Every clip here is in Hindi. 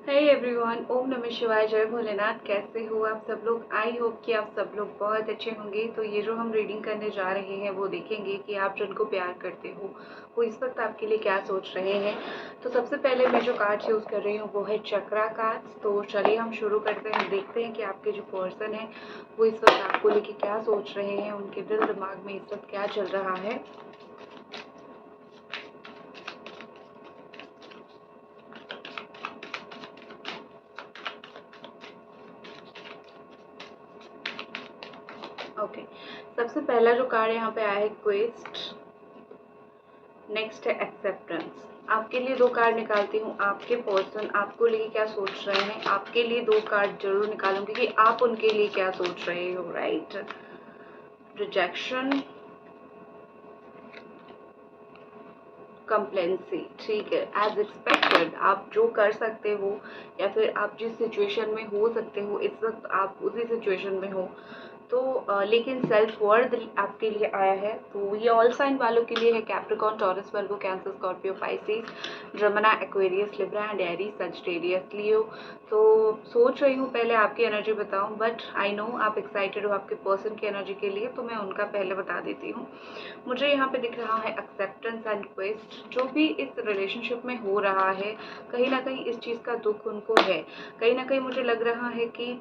हे एवरीवन, ओम नमः शिवाय, जय भोलेनाथ। कैसे हो आप सब लोग? आई होप कि आप सब लोग बहुत अच्छे होंगे। तो ये जो हम रीडिंग करने जा रहे हैं वो देखेंगे कि आप जिनको प्यार करते हो वो इस वक्त आपके लिए क्या सोच रहे हैं। तो सबसे पहले मैं जो कार्ड यूज़ कर रही हूँ वो है चक्रा कार्ड्स। तो चलिए हम शुरू करते हैं, देखते हैं कि आपके जो पर्सन है वो इस वक्त आपको लेके क्या सोच रहे हैं, उनके दिल दिमाग में इस वक्त क्या चल रहा है। ओके, सबसे पहला जो कार्ड यहाँ पे आया है क्वेस्ट, नेक्स्ट है एक्सेप्टेंस। आपके लिए दो कार्ड निकालती हूँ। आपके पर्सन आपको लिए क्या सोच रहे हैं, आपके लिए दो कार्ड जरूर निकालूंगी कि आप उनके लिए क्या सोच रहे हो। Right, rejection, complacency. ठीक है, एज एक्सपेक्टेड आप जो कर सकते हो या फिर आप जिस सिचुएशन में हो सकते हो इस वक्त आप उसी सिचुएशन में हो। तो लेकिन सेल्फ वर्थ आपके लिए आया है। तो ये ऑल साइन वालों के लिए है, Capricorn, Taurus, Virgo, Cancer, Scorpio, Pisces, Gemini, Aquarius, Libra and Aries, Sagittarius, Leo. तो सोच रही हूँ पहले आपकी एनर्जी बताऊं, बट आई नो आप एक्साइटेड हो आपके पर्सन की एनर्जी के लिए, तो मैं उनका पहले बता देती हूँ। मुझे यहाँ पे दिख रहा है एक्सेप्टेंस एंड क्वेस्ट। जो भी इस रिलेशनशिप में हो रहा है कहीं ना कहीं इस चीज़ का दुख उनको है। कहीं ना कहीं मुझे लग रहा है कि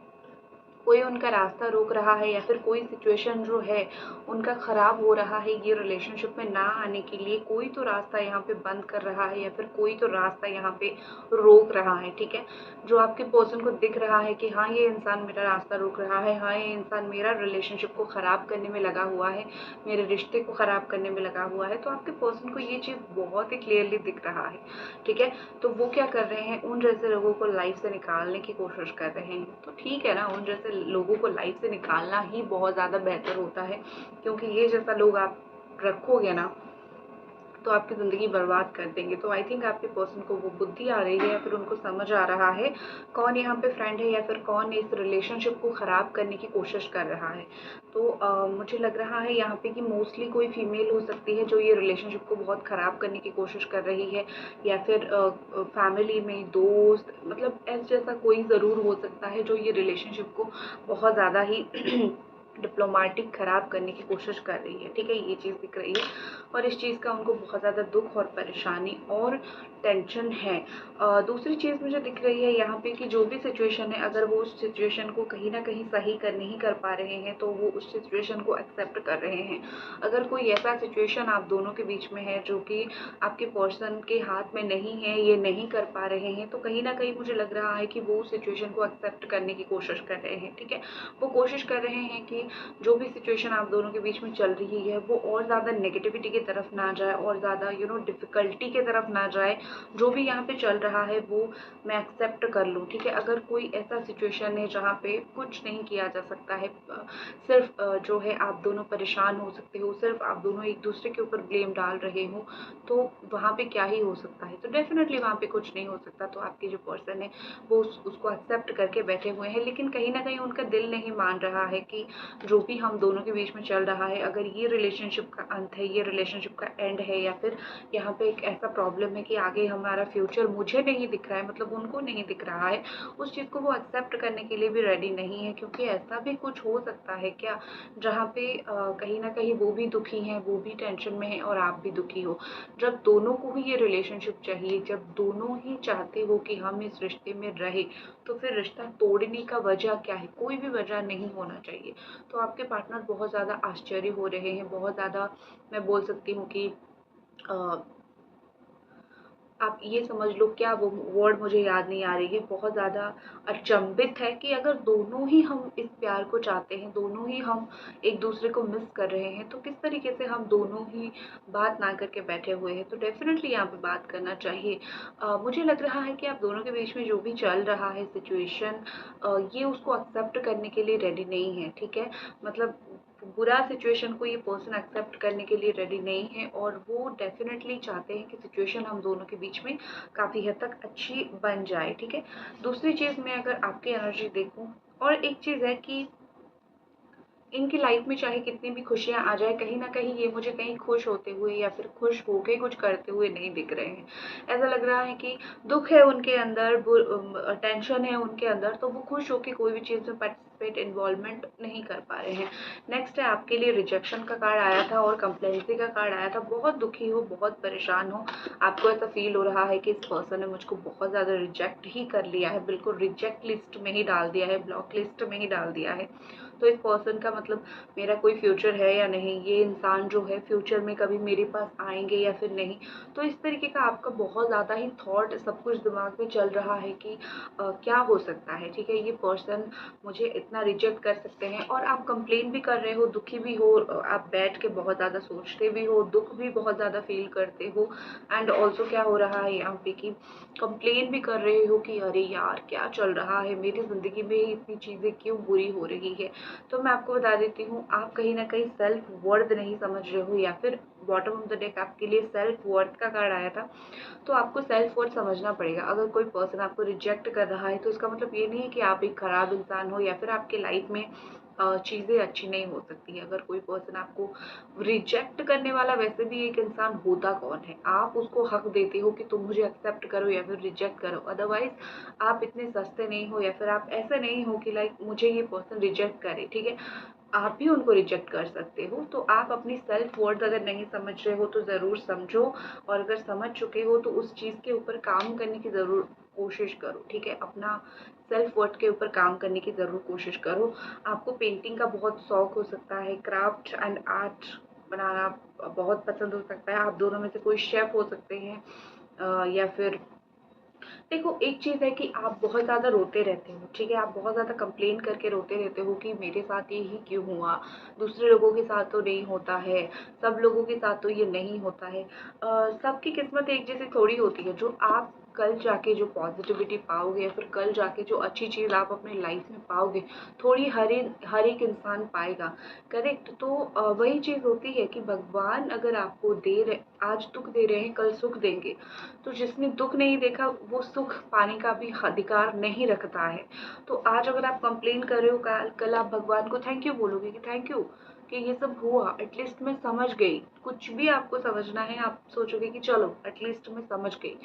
कोई उनका रास्ता रोक रहा है या फिर कोई सिचुएशन जो है उनका खराब हो रहा है। ये रिलेशनशिप में ना आने के लिए कोई तो रास्ता यहाँ पे बंद कर रहा है या फिर कोई तो रास्ता यहाँ पे रोक रहा है। ठीक है, जो आपके पर्सन को दिख रहा है कि हाँ ये इंसान मेरा रास्ता रोक रहा है, हाँ ये इंसान मेरा रिलेशनशिप को खराब करने में लगा हुआ है, मेरे रिश्ते को खराब करने में लगा हुआ है। तो आपके पर्सन को ये चीज़ बहुत ही क्लियरली दिख रहा है। ठीक है, तो वो क्या कर रहे हैं, उन जैसे लोगों को लाइफ से निकालने की कोशिश कर रहे हैं। तो ठीक है ना, उन जैसे लोगों को लाइफ से निकालना ही बहुत ज़्यादा बेहतर होता है, क्योंकि ये जैसा लोग आप रखोगे ना तो आपकी ज़िंदगी बर्बाद कर देंगे। तो आई थिंक आपके पर्सन को वो बुद्धि आ रही है या फिर उनको समझ आ रहा है कौन यहाँ पे फ्रेंड है या फिर कौन इस रिलेशनशिप को ख़राब करने की कोशिश कर रहा है। तो मुझे लग रहा है यहाँ पे कि मोस्टली कोई फीमेल हो सकती है जो ये रिलेशनशिप को बहुत ख़राब करने की कोशिश कर रही है, या फिर फैमिली में दोस्त, मतलब ऐसा जैसा कोई ज़रूर हो सकता है जो ये रिलेशनशिप को बहुत ज़्यादा ही डिप्लोमेटिक ख़राब करने की कोशिश कर रही है। ठीक है, ये चीज़ दिख रही है और इस चीज़ का उनको बहुत ज़्यादा दुख और परेशानी और टेंशन है। दूसरी चीज़ मुझे दिख रही है यहाँ पे कि जो भी सिचुएशन है, अगर वो उस सिचुएशन को कहीं ना कहीं सही कर नहीं कर पा रहे हैं तो वो उस सिचुएशन को एक्सेप्ट कर रहे हैं। अगर कोई ऐसा सिचुएशन आप दोनों के बीच में है जो कि आपके पर्सन के हाथ में नहीं है, ये नहीं कर पा रहे हैं, तो कहीं ना कहीं मुझे लग रहा है कि वो उस सिचुएशन को एक्सेप्ट करने की कोशिश कर रहे हैं। ठीक है, वो कोशिश कर रहे हैं कि जो भी सिचुएशन आप दोनों के बीच में चल रही है वो और ज़्यादा नेगेटिविटी की तरफ ना जाए और ज़्यादा डिफ़िकल्टी की तरफ ना जाए। जो भी यहाँ पे चल रहा है वो मैं एक्सेप्ट कर लूँ। ठीक है, अगर कोई ऐसा सिचुएशन है जहाँ पे कुछ नहीं किया जा सकता है, सिर्फ जो है आप दोनों परेशान हो सकते हो, सिर्फ आप दोनों एक दूसरे के ऊपर ब्लेम डाल रहे हो, तो वहाँ पे क्या ही हो सकता है। तो डेफिनेटली वहाँ पे कुछ नहीं हो सकता। तो आपके जो पर्सन है वो उसको एक्सेप्ट करके बैठे हुए हैं, लेकिन कहीं ना कहीं उनका दिल नहीं मान रहा है कि जो भी हम दोनों के बीच में चल रहा है, अगर ये रिलेशनशिप का अंत है, ये रिलेशनशिप का एंड है, या फिर यहाँ पे एक ऐसा प्रॉब्लम है कि आगे हमारा फ्यूचर मुझे नहीं दिख रहा है, मतलब उनको नहीं दिख रहा है, उस चीज़ को वो एक्सेप्ट करने के लिए भी रेडी नहीं है। क्योंकि ऐसा भी कुछ हो सकता है क्या, जहाँ पे कहीं ना कहीं वो भी दुखी हैं, वो भी टेंशन में है और आप भी दुखी हो। जब दोनों को ही ये रिलेशनशिप चाहिए, जब दोनों ही चाहते हो कि हम इस रिश्ते में रहे, तो फिर रिश्ता तोड़ने का वजह क्या है? कोई भी वजह नहीं होना चाहिए। तो आपके पार्टनर बहुत ज़्यादा आश्चर्य हो रहे हैं, बहुत ज़्यादा, मैं बोल सकती हूँ कि आप ये समझ लो, क्या वो वर्ड मुझे याद नहीं आ रही है, बहुत ज़्यादा अचंभित है कि अगर दोनों ही हम इस प्यार को चाहते हैं, दोनों ही हम एक दूसरे को मिस कर रहे हैं, तो किस तरीके से हम दोनों ही बात ना करके बैठे हुए हैं। तो डेफिनेटली यहाँ पे बात करना चाहिए। मुझे लग रहा है कि आप दोनों के बीच में जो भी चल रहा है सिचुएशन, ये उसको एक्सेप्ट करने के लिए रेडी नहीं है। ठीक है, मतलब बुरा सिचुएशन को ये पर्सन एक्सेप्ट करने के लिए रेडी नहीं है और वो डेफिनेटली चाहते हैं कि सिचुएशन हम दोनों के बीच में काफ़ी हद तक अच्छी बन जाए। ठीक है, दूसरी चीज़ मैं अगर आपकी एनर्जी देखूं, और एक चीज़ है कि इनकी लाइफ में चाहे कितनी भी खुशियाँ आ जाए, कहीं न कहीं ये मुझे कहीं खुश होते हुए या फिर खुश होके कुछ करते हुए नहीं दिख रहे हैं। ऐसा लग रहा है कि दुःख है उनके अंदर, टेंशन है उनके अंदर, तो वो खुश होके कोई भी चीज़ में पार्टिसिपेट, इन्वॉल्वमेंट नहीं कर पा रहे हैं। नेक्स्ट है आपके लिए रिजेक्शन का कार्ड आया था और कंप्लेंसी का कार्ड आया था। बहुत दुखी हो, बहुत परेशान हो, आपको ऐसा फ़ील हो रहा है कि इस पर्सन ने मुझको बहुत ज़्यादा रिजेक्ट ही कर लिया है, बिल्कुल रिजेक्ट लिस्ट में ही डाल दिया है, ब्लॉक लिस्ट में ही डाल दिया है। तो इस पर्सन का मतलब मेरा कोई फ्यूचर है या नहीं, ये इंसान जो है फ्यूचर में कभी मेरे पास आएंगे या फिर नहीं। तो इस तरीके का आपका बहुत ज़्यादा ही थॉट सब कुछ दिमाग में चल रहा है कि क्या हो सकता है, ठीक है, ये पर्सन मुझे इतना रिजेक्ट कर सकते हैं। और आप कंप्लेन भी कर रहे हो, दुखी भी हो, आप बैठ के बहुत ज़्यादा सोचते भी हो, दुख भी बहुत ज़्यादा फील करते हो। एंड ऑल्सो क्या हो रहा है यहाँ पे कि कंप्लेन भी कर रहे हो कि अरे यार क्या चल रहा है, मेरी ज़िंदगी में इतनी चीज़ें क्यों बुरी हो रही है। तो मैं आपको बता देती हूँ, आप कहीं ना कहीं सेल्फ वर्थ नहीं समझ रहे हो, या फिर बॉटम ऑफ द डेक आपके लिए सेल्फ वर्थ का कार्ड आया था। तो आपको सेल्फ वर्थ समझना पड़ेगा। अगर कोई पर्सन आपको रिजेक्ट कर रहा है तो इसका मतलब ये नहीं है कि आप एक खराब इंसान हो या फिर आपके लाइफ में चीज़ें अच्छी नहीं हो सकती है। अगर कोई पर्सन आपको रिजेक्ट करने वाला, वैसे भी एक इंसान होता कौन है, आप उसको हक देते हो कि तुम मुझे एक्सेप्ट करो या फिर रिजेक्ट करो। अदरवाइज आप इतने सस्ते नहीं हो, या फिर आप ऐसे नहीं हो कि लाइक मुझे ये पर्सन रिजेक्ट करे, ठीक है, आप भी उनको रिजेक्ट कर सकते हो। तो आप अपनी सेल्फ वर्थ अगर नहीं समझ रहे हो तो ज़रूर समझो, और अगर समझ चुके हो तो उस चीज़ के ऊपर काम करने की ज़रूर कोशिश करो, ठीक है, अपना सेल्फ वर्थ के ऊपर काम करने की ज़रूर कोशिश करो। आपको पेंटिंग का बहुत शौक हो सकता है, क्राफ्ट एंड आर्ट बनाना बहुत पसंद हो सकता है, आप दोनों में से कोई शेफ हो सकते हैं। या फिर देखो, एक चीज़ है कि आप बहुत ज़्यादा रोते रहते हो, ठीक है, आप बहुत ज़्यादा कंप्लेन करके रोते रहते हो कि मेरे साथ ये ही क्यों हुआ, दूसरे लोगों के साथ तो नहीं होता है, सब लोगों के साथ तो ये नहीं होता है। सबकी किस्मत एक जैसी थोड़ी होती है। जो आप कल जाके जो पॉजिटिविटी पाओगे या फिर कल जाके जो अच्छी चीज़ आप अपने लाइफ में पाओगे, थोड़ी हर एक इंसान पाएगा, करेक्ट। तो वही चीज़ होती है कि भगवान अगर आपको दे रहे, आज दुख दे रहे हैं, कल सुख देंगे। तो जिसने दुख नहीं देखा वो सुख पाने का भी अधिकार नहीं रखता है। तो आज अगर आप कंप्लेन कर रहे हो, कल आप भगवान को थैंक यू बोलोगे कि थैंक यू कि ये सब हुआ, एटलीस्ट मैं समझ गई। कुछ भी आपको समझना है, आप सोचोगे कि चलो एटलीस्ट मैं समझ गई।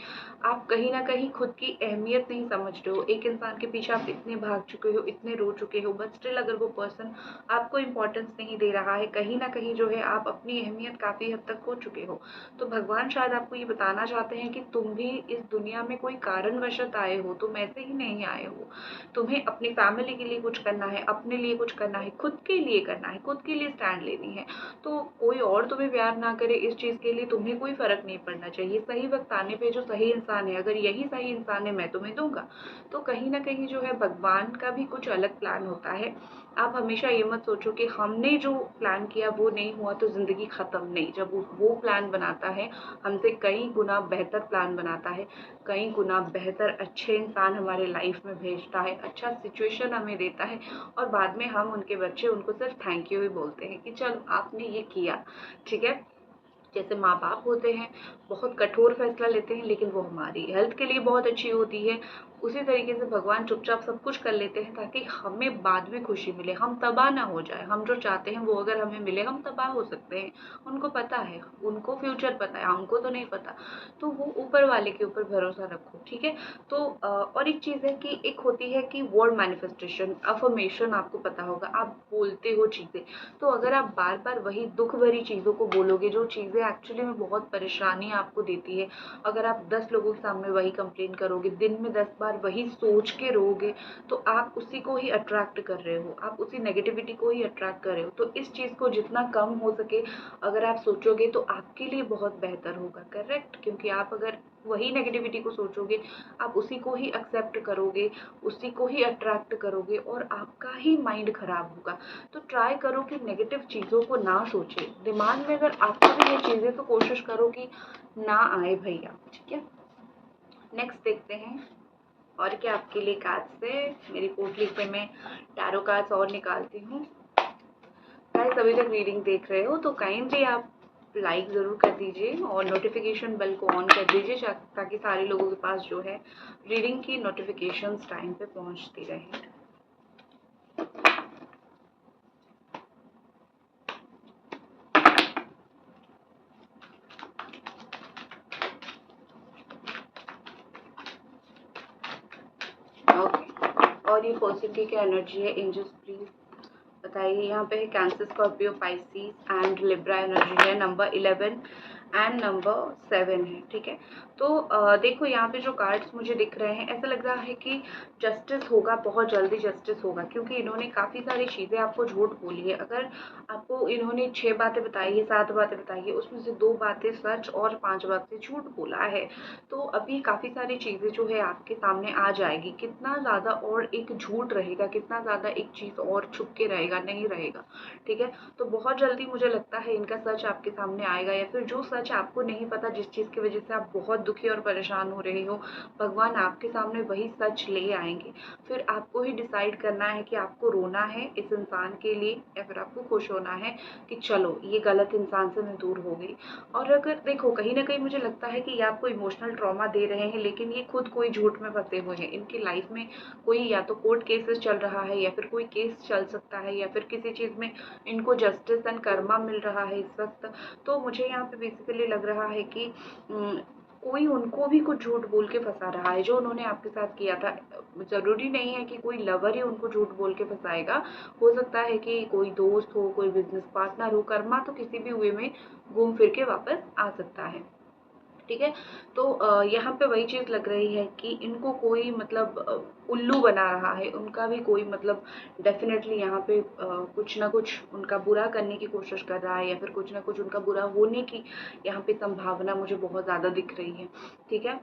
आप कहीं ना कहीं खुद की अहमियत नहीं समझ रहे हो। एक इंसान के पीछे आप इतने भाग चुके हो, इतने रो चुके हो, बट स्टिल अगर वो पर्सन आपको इम्पोर्टेंस नहीं दे रहा है, कहीं ना कहीं जो है आप अपनी अहमियत काफ़ी हद तक खो चुके हो। तो भगवान शायद आपको ये बताना चाहते हैं कि तुम भी इस दुनिया में कोई कारणवश आए हो, तुम ऐसे ही नहीं आए हो। तुम्हें अपनी फैमिली के लिए कुछ करना है, अपने लिए कुछ करना है, खुद के लिए करना है, खुद के लिए स्टैंड लेनी है। तो कोई और तुम्हें प्यार ना करे, इस चीज़ के लिए तुम्हें कोई फ़र्क नहीं पड़ना चाहिए। सही वक़्त आने पे जो सही इंसान है, अगर यही सही इंसान है, मैं तुम्हें दूँगा। तो कहीं न कहीं जो है भगवान का भी कुछ अलग प्लान होता है। आप हमेशा ये मत सोचो कि हमने जो प्लान किया वो नहीं हुआ तो ज़िंदगी ख़त्म, नहीं। जब वो प्लान बनाता है, हमसे कई गुना बेहतर प्लान बनाता है, कई गुना बेहतर अच्छे इंसान हमारे लाइफ में भेजता है, अच्छा सिचुएशन हमें देता है, और बाद में हम उनके बच्चे उनको सिर्फ थैंक यू ही बोलते हैं कि चलो आपने ये किया, ठीक है। जैसे माँ बाप होते हैं, बहुत कठोर फैसला लेते हैं, लेकिन वो हमारी हेल्थ के लिए बहुत अच्छी होती है। उसी तरीके से भगवान चुपचाप सब कुछ कर लेते हैं ताकि हमें बाद में खुशी मिले, हम तबाह ना हो जाए। हम जो चाहते हैं वो अगर हमें मिले, हम तबाह हो सकते हैं। उनको पता है, उनको फ्यूचर पता है, हमको तो नहीं पता। तो वो ऊपर वाले के ऊपर भरोसा रखो, ठीक है। तो और एक चीज़ है कि एक होती है कि वर्ड मैनिफेस्टेशन, अफर्मेशन, आपको पता होगा, आप बोलते हो चीज़ें। तो अगर आप बार बार वही दुख भरी चीज़ों को बोलोगे, जो चीज़ें एक्चुअली में बहुत परेशानी आपको देती है, अगर आप 10 लोगों के सामने वही कंप्लेन करोगे, दिन में 10 बार वही सोच के रोओगे, तो आप उसी को ही अट्रैक्ट कर रहे हो, आप उसी नेगेटिविटी को ही अट्रैक्ट कर रहे हो। तो इस चीज़ को जितना कम हो सके अगर आप सोचोगे तो आपके लिए बहुत बेहतर होगा, करेक्ट। क्योंकि आप अगर वही नेगेटिविटी को सोचोगे, आप उसी को ही एक्सेप्ट करोगे, उसी को ही अट्रैक्ट करोगे, और आपका ही माइंड खराब होगा। तो ट्राई करो कि नेगेटिव चीज़ों को ना सोचे, दिमाग में अगर आता भी ये चीज़ें तो कोशिश करो कि ना आए भैया, ठीक है। नेक्स्ट देखते हैं और क्या आपके लिए कार्ड्स से। मेरी पोटली पे मैं टैरो कार्ड्स और निकालती हूँ। गाइस, अभी तक रीडिंग देख रहे हो तो काइंडली आप लाइक ज़रूर कर दीजिए और नोटिफिकेशन बेल को ऑन कर दीजिए, ताकि सारे लोगों के पास जो है रीडिंग की नोटिफिकेशंस टाइम पे पहुंचती रहे। और ये पर्सन की क्या एनर्जी है, एंजल्स प्लीज बताइए। यहाँ पे है cancer, Scorpio, Pisces and Libra energy है, नंबर 11 एंड नंबर 7 है, ठीक है। तो देखो यहाँ पे जो कार्ड्स मुझे दिख रहे हैं, ऐसा लग रहा है कि जस्टिस होगा, बहुत जल्दी जस्टिस होगा, क्योंकि इन्होंने काफ़ी सारी चीज़ें आपको झूठ बोली है। अगर आपको इन्होंने 6 बातें बताई है, 7 बातें बताई है, उसमें से 2 बातें सच और 5 बातें झूठ बोला है। तो अभी काफ़ी सारी चीज़ें जो है आपके सामने आ जाएगी। कितना ज़्यादा और एक झूठ रहेगा, कितना ज़्यादा एक चीज़ और छुप के रहेगा, नहीं रहेगा, ठीक है। तो बहुत जल्दी मुझे लगता है इनका सच आपके सामने आएगा, या फिर जो सच आपको नहीं पता, जिस चीज़ की वजह से आप बहुत दुखी और परेशान हो रहे हो, भगवान आपके सामने वही सच ले आएंगे। फिर आपको ही डिसाइड करना है कि आपको रोना है इस इंसान के लिए, या फिर आपको खुश होना है कि चलो ये गलत इंसान से मैं दूर हो गई। और अगर देखो कहीं ना कहीं मुझे लगता है कि ये आपको इमोशनल ट्रॉमा दे रहे हैं, लेकिन ये खुद कोई झूठ में फंसे हुए हैं। इनकी लाइफ में कोई या तो कोर्ट केसेस चल रहा है, या फिर कोई केस चल सकता है, या फिर किसी चीज़ में इनको जस्टिस एंड कर्मा मिल रहा है इस वक्त। तो मुझे यहाँ पे बेसिकली लग रहा है कि कोई उनको भी कुछ झूठ बोल के फंसा रहा है, जो उन्होंने आपके साथ किया था। ज़रूरी नहीं है कि कोई लवर ही उनको झूठ बोल के फंसाएगा, हो सकता है कि कोई दोस्त हो, कोई बिजनेस पार्टनर हो। कर्मा तो किसी भी वे में घूम फिर के वापस आ सकता है, ठीक है। तो यहाँ पे वही चीज़ लग रही है कि इनको कोई मतलब उल्लू बना रहा है, उनका भी कोई मतलब डेफिनेटली यहाँ पे कुछ ना कुछ उनका बुरा करने की कोशिश कर रहा है, या फिर कुछ ना कुछ उनका बुरा होने की यहाँ पे संभावना मुझे बहुत ज़्यादा दिख रही है, ठीक है।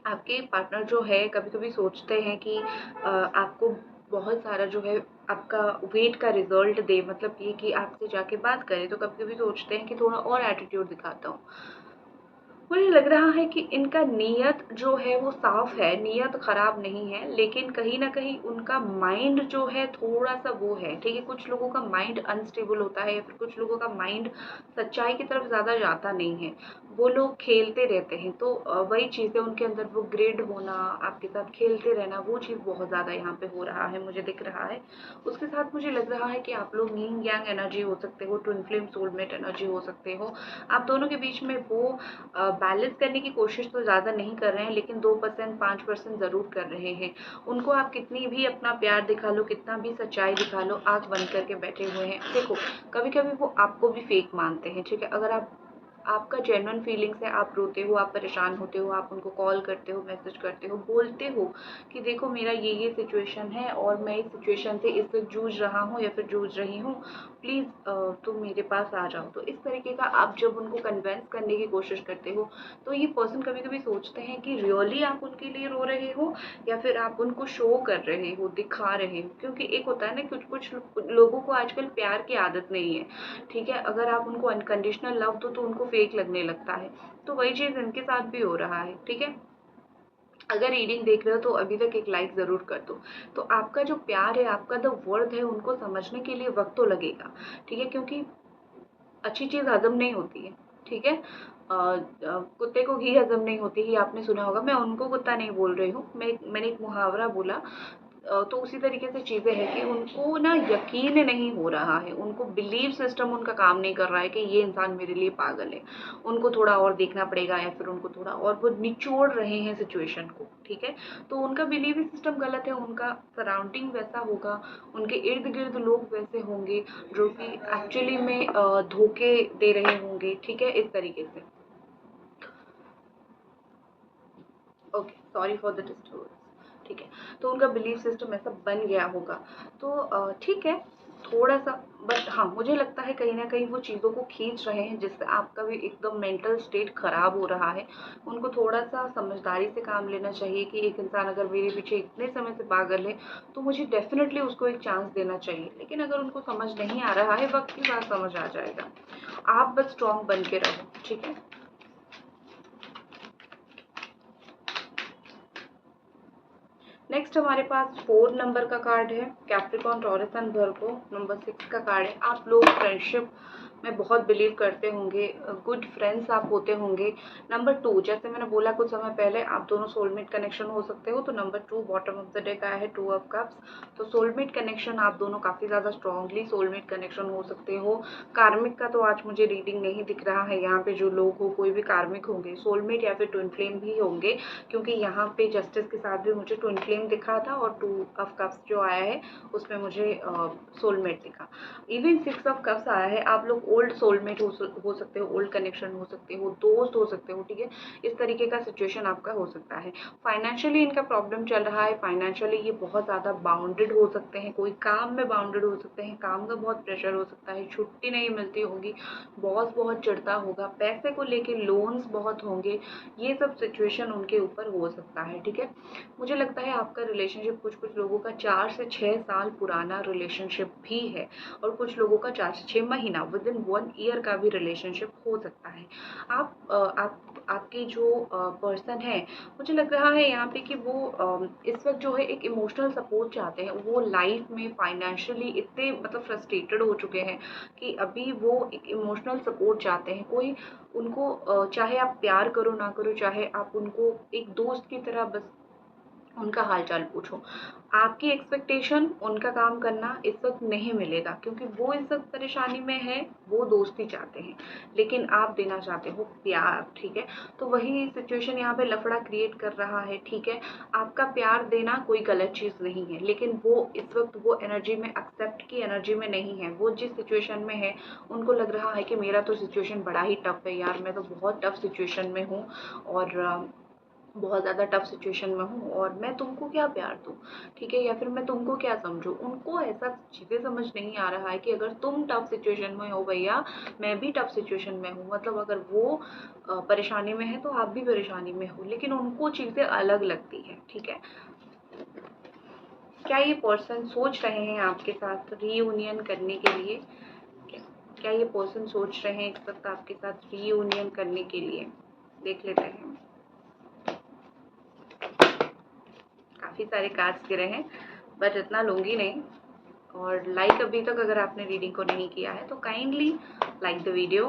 आपके पार्टनर जो है कभी कभी सोचते हैं कि आपको बहुत सारा जो है आपका वेट का रिजल्ट दे, मतलब ये कि आपसे जाके बात करे, तो कभी कभी सोचते हैं कि थोड़ा और एटीट्यूड दिखाता हूँ। मुझे लग रहा है कि इनका नीयत जो है वो साफ है, नीयत खराब नहीं है, लेकिन कहीं ना कहीं उनका माइंड जो है थोड़ा सा वो है, ठीक है। कुछ लोगों का माइंड अनस्टेबल होता है, या फिर कुछ लोगों का माइंड सच्चाई की तरफ ज़्यादा जाता नहीं है, वो लोग खेलते रहते हैं। तो वही चीज़ें उनके अंदर, वो ग्रिड होना, आपके साथ खेलते रहना, वो चीज़ बहुत ज़्यादा यहाँ पे हो रहा है, मुझे दिख रहा है। उसके साथ मुझे लग रहा है कि आप लोग यिंग यांग एनर्जी हो सकते हो, ट्विन फ्लेम सोलमेट एनर्जी हो सकते हो। आप दोनों के बीच में वो बैलेंस करने की कोशिश तो ज़्यादा नहीं कर रहे हैं, लेकिन 2% 5% ज़रूर कर रहे हैं। उनको आप कितनी भी अपना प्यार दिखा लो, कितना भी सच्चाई दिखा लो, आँख बंद करके बैठे हुए हैं। देखो कभी कभी वो आपको भी फेक मानते हैं, ठीक है। अगर आपका जेन्युइन फीलिंग्स है, आप रोते हो, आप परेशान होते हो, आप उनको कॉल करते हो, मैसेज करते हो, बोलते हो कि देखो मेरा ये सिचुएशन है और मैं इस सिचुएशन से इस वक्त जूझ रहा हूँ या फिर जूझ रही हूँ, प्लीज़ तुम मेरे पास आ जाओ। तो इस तरीके का आप जब उनको कन्विंस करने की कोशिश करते हो, तो ये पर्सन कभी कभी सोचते हैं कि रियली आप उनके लिए रो रहे हो, या फिर आप उनको शो कर रहे हो, दिखा रहे हो। क्योंकि एक होता है ना, कुछ कुछ लोगों को आजकल प्यार की आदत नहीं है, ठीक है। अगर आप उनको अनकंडीशनल लव दो तो उनको फेक लगने लगता है। तो वही चीज़ इनके साथ भी हो रहा है, ठीक है। अगर रीडिंग देख रहे हो तो अभी तक एक लाइक ज़रूर कर दो। तो आपका जो प्यार है, आपका जो वर्थ है, उनको समझने के लिए वक्त तो लगेगा, ठीक है। क्योंकि अच्छी चीज़ हजम नहीं होती है, ठीक है। कुत्ते को घी हजम नहीं होती, ही आपने सुना होगा। मैं उनको कुत्ता नहीं बोल रही हूँ, मैंने एक मुहावरा बोला। तो उसी तरीके से चीज़ें हैं कि उनको ना यकीन नहीं हो रहा है, उनको बिलीव सिस्टम उनका काम नहीं कर रहा है कि ये इंसान मेरे लिए पागल है। उनको थोड़ा और देखना पड़ेगा, या फिर उनको थोड़ा और, वो निचोड़ रहे हैं सिचुएशन को, ठीक है। तो उनका बिलीव सिस्टम गलत है, उनका सराउंडिंग वैसा होगा, उनके इर्द गिर्द लोग वैसे होंगे जो कि एक्चुअली में धोखे दे रहे होंगे, ठीक है, इस तरीके से। Okay, sorry for the disturbance, ठीक है। तो उनका बिलीफ सिस्टम ऐसा बन गया होगा। तो ठीक है, थोड़ा सा, बट हाँ मुझे लगता है कहीं ना कहीं वो चीज़ों को खींच रहे हैं, जिससे आपका भी एकदम मेंटल स्टेट खराब हो रहा है। उनको थोड़ा सा समझदारी से काम लेना चाहिए कि एक इंसान अगर मेरे पीछे इतने समय से पागल है, तो मुझे डेफिनेटली उसको एक चांस देना चाहिए। लेकिन अगर उनको समझ नहीं आ रहा है, वक्त के साथ समझ आ जाएगा। आप बस स्ट्रॉन्ग बन के रहो, ठीक है। नेक्स्ट हमारे पास 4 नंबर का कार्ड है, Capricorn, taurus and Virgo. Number 6 का कार्ड है, आप लोग फ्रेंडशिप में बहुत बिलीव करते होंगे, गुड फ्रेंड्स आप होते होंगे। नंबर 2, जैसे मैंने बोला कुछ समय पहले, आप दोनों सोलमेट कनेक्शन हो सकते हो। तो number 2 bottom of the deck आया है 2 ऑफ कप्स। तो सोलमेट कनेक्शन आप दोनों काफ़ी ज़्यादा स्ट्रांगली सोलमेट कनेक्शन हो सकते हो। कार्मिक का तो आज मुझे रीडिंग नहीं दिख रहा है। यहाँ पे जो लोग हो कोई भी कार्मिक होंगे, सोलमेट या फिर ट्विन फ्लेम भी होंगे, क्योंकि यहाँ पे जस्टिस के साथ भी मुझे ट्विन फ्लेम दिखा था और 2 ऑफ कप्स जो आया है उसमें मुझे सोलमेट दिखा। इवन 6 ऑफ कप्स आया है। आप लोग ओल्ड सोलमेट हो सकते हो, ओल्ड कनेक्शन हो सकते हो, दोस्त हो सकते हो, ठीक है। इस तरीके का सिचुएशन आपका हो सकता है। फाइनेंशियली इनका प्रॉब्लम चल रहा है। फाइनेंशियली ये बहुत ज़्यादा बाउंडेड हो सकते हैं, कोई काम में बाउंडेड हो सकते हैं, काम का बहुत प्रेशर हो सकता है, छुट्टी नहीं मिलती होगी, बॉस बहुत चिढ़ता होगा, पैसे को लेके लोन्स बहुत होंगे, ये सब सिचुएशन उनके ऊपर हो सकता है, ठीक है। मुझे लगता है आपका रिलेशनशिप कुछ लोगों का 4 से 6 साल पुराना रिलेशनशिप भी है और कुछ लोगों का 4 से 6 महीना, विद इन 1 ईयर का भी रिलेशनशिप हो सकता है। आपकी जो पर्सन है, मुझे लग रहा है यहाँ पे कि वो इस वक्त जो है एक इमोशनल सपोर्ट चाहते हैं। वो लाइफ में फाइनेंशियली इतने मतलब फ्रस्ट्रेटेड हो चुके हैं कि अभी वो एक इमोशनल सपोर्ट चाहते हैं। कोई उनको चाहे आप प्यार करो ना करो, चाहे आप उनको एक दोस्त की तरह बस उनका हालचाल पूछो, आपकी एक्सपेक्टेशन उनका काम करना इस वक्त नहीं मिलेगा, क्योंकि वो इस वक्त परेशानी में है। वो दोस्ती चाहते हैं लेकिन आप देना चाहते हो प्यार, ठीक है। तो वही सिचुएशन यहाँ पे लफड़ा क्रिएट कर रहा है, ठीक है। आपका प्यार देना कोई गलत चीज़ नहीं है, लेकिन वो इस वक्त वो एनर्जी में, एक्सेप्ट की एनर्जी में नहीं है। वो जिस सिचुएशन में है उनको लग रहा है कि मेरा तो सिचुएशन बड़ा ही टफ है यार, मैं तो बहुत टफ सिचुएशन में हूँ और बहुत ज़्यादा टफ सिचुएशन में हूँ और मैं तुमको क्या प्यार दूँ, ठीक है, या फिर मैं तुमको क्या समझूँ। उनको ऐसा चीज़ें समझ नहीं आ रहा है कि अगर तुम टफ सिचुएशन में हो भैया, मैं भी टफ सिचुएशन में हूँ। मतलब अगर वो परेशानी में है तो आप भी परेशानी में हो, लेकिन उनको चीज़ें अलग लगती है, ठीक है। क्या ये पर्सन सोच रहे हैं आपके साथ रीयूनियन करने के लिए? क्या ये पर्सन सोच रहे हैं इस वक्त आपके साथ रीयूनियन करने के लिए? देख लेते हैं। काफ़ी सारे कार्ड्स गिरे हैं बट इतना लूँगी नहीं। और लाइक अभी तक अगर आपने रीडिंग को नहीं किया है तो काइंडली लाइक द वीडियो,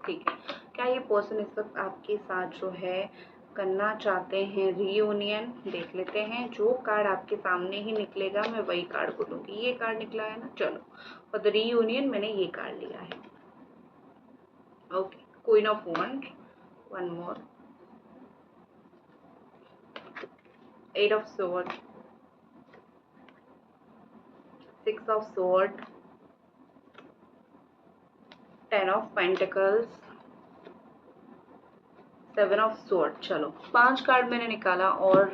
ठीक है। क्या ये पर्सन इस वक्त आपके साथ जो है करना चाहते हैं रीयूनियन? देख लेते हैं। जो कार्ड आपके सामने ही निकलेगा मैं वही कार्ड को लूँगी। ये कार्ड निकला है ना, चलो फॉर द रीयूनियन मैंने ये कार्ड लिया है। Okay, queen of wand, one more, 8 of sword, 6 of sword, 10 of pentacles, 7 of sword. चलो 5 कार्ड मैंने निकाला और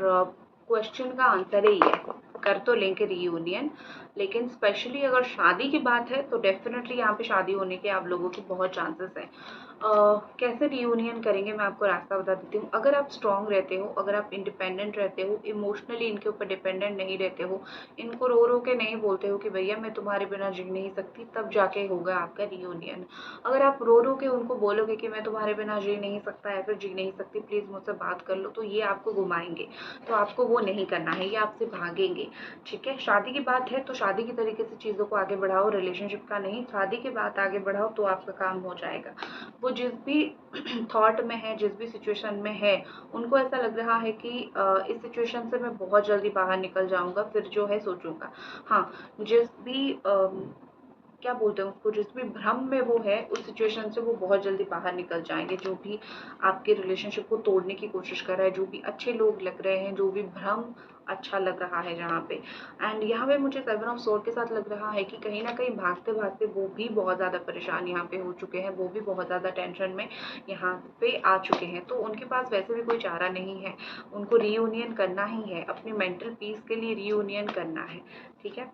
क्वेश्चन का आंसर ही है, कर तो लेंगे रीयूनियन, लेकिन स्पेशली अगर शादी की बात है तो डेफिनेटली यहाँ पे शादी होने के आप लोगों के बहुत चांसेस हैं। कैसे रीयूनियन करेंगे मैं आपको रास्ता बता देती हूँ। अगर आप स्ट्रांग रहते हो, अगर आप इंडिपेंडेंट रहते हो, इमोशनली इनके ऊपर डिपेंडेंट नहीं रहते हो, इनको रो रो के नहीं बोलते हो कि भैया मैं तुम्हारे बिना जी नहीं सकती, तब जाके होगा आपका रीयूनियन। अगर आप रो रो के उनको बोलोगे कि मैं तुम्हारे बिना जी नहीं सकता या फिर जी नहीं सकती, प्लीज़ मुझसे बात कर लो, तो ये आपको घुमाएंगे। तो आपको वो नहीं करना है, ये आपसे भागेंगे, ठीक है। शादी की बात है तो शादी की तरीके से चीज़ों को आगे बढ़ाओ, रिलेशनशिप का नहीं, शादी की बात आगे बढ़ाओ तो आपका काम हो जाएगा। वो जिस भी थॉट में है, जिस भी सिचुएशन में है, उनको ऐसा लग रहा है कि इस सिचुएशन से मैं बहुत जल्दी बाहर निकल जाऊंगा, फिर जो है सोचूंगा। हाँ, जिस भी क्या बोलते हैं उसको, जिस भी भ्रम में वो है उस सिचुएशन से वो बहुत जल्दी बाहर निकल जाएंगे। जो भी आपके रिलेशनशिप को तोड़ने की कोशिश कर रहा है, जो भी अच्छे लोग लग रहे हैं, जो भी भ्रम अच्छा लग रहा है जहाँ पे, एंड यहाँ पे मुझे 7 ऑफ स्वॉर्ड के साथ लग रहा है कि कहीं ना कहीं भागते भागते वो भी बहुत ज़्यादा परेशान यहाँ पे हो चुके हैं, वो भी बहुत ज़्यादा टेंशन में यहाँ पे आ चुके हैं। तो उनके पास वैसे भी कोई चारा नहीं है, उनको रीयूनियन करना ही है, अपनी मेंटल पीस के लिए रीयूनियन करना है, ठीक है।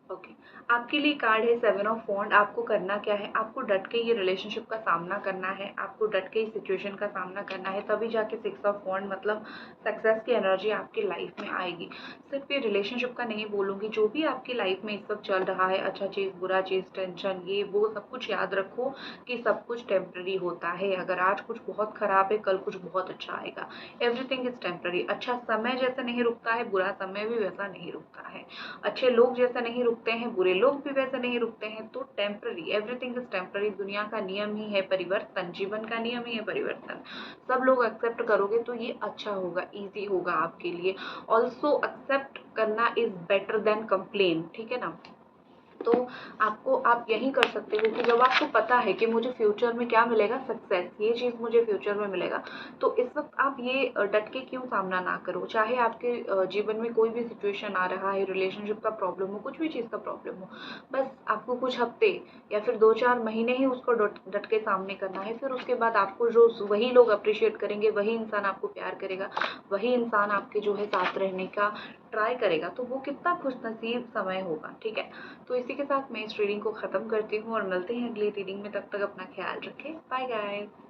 ओके, आपके लिए कार्ड है 7 ऑफ वॉन्ड। आपको करना क्या है, आपको डट के ये रिलेशनशिप का सामना करना है, आपको डट के इस सिचुएशन का सामना करना है, तभी जाके 6 ऑफ वॉन्ड मतलब सक्सेस की एनर्जी आपकी लाइफ में आएगी। सिर्फ ये रिलेशनशिप का नहीं बोलूँगी, जो भी आपकी लाइफ में इस वक्त चल रहा है, अच्छा चीज़, बुरा चीज़, टेंशन, ये वो सब कुछ याद रखो कि सब कुछ टेम्पररी होता है। अगर आज कुछ बहुत खराब है, कल कुछ बहुत अच्छा आएगा। Everything is temporary. अच्छा समय जैसे नहीं रुकता है, बुरा समय भी वैसा नहीं रुकता है। अच्छे लोग जैसे नहीं रुकते हैं, बुरे लोग भी वैसे नहीं रुकते हैं। तो टेम्पररी, एवरीथिंग इज टेम्पररी। दुनिया का नियम ही है परिवर्तन, जीवन का नियम ही है परिवर्तन। सब लोग एक्सेप्ट करोगे तो ये अच्छा होगा, ईजी होगा आपके लिए। ऑल्सो एक्सेप्ट करना इज बेटर देन कंप्लेन, ठीक है ना। तो आपको, आप यही कर सकते हो कि जब आपको पता है कि मुझे फ्यूचर में क्या मिलेगा, सक्सेस, ये चीज़ मुझे फ्यूचर में मिलेगा, तो इस वक्त आप ये डट के क्यों सामना ना करो। चाहे आपके जीवन में कोई भी सिचुएशन आ रहा है, रिलेशनशिप का प्रॉब्लम हो, कुछ भी चीज़ का प्रॉब्लम हो, बस आपको कुछ हफ्ते या फिर 2-4 महीने ही उसको डट के सामने करना है। फिर उसके बाद आपको जो वही लोग अप्रिशिएट करेंगे, वही इंसान आपको प्यार करेगा, वही इंसान आपके जो है साथ रहने का ट्राई करेगा, तो वो कितना खुशनसीब समय होगा, ठीक है। तो इसी के साथ मैं इस रीडिंग को ख़त्म करती हूँ और मिलते हैं अगली रीडिंग में। तब तक अपना ख्याल रखें। Bye guys.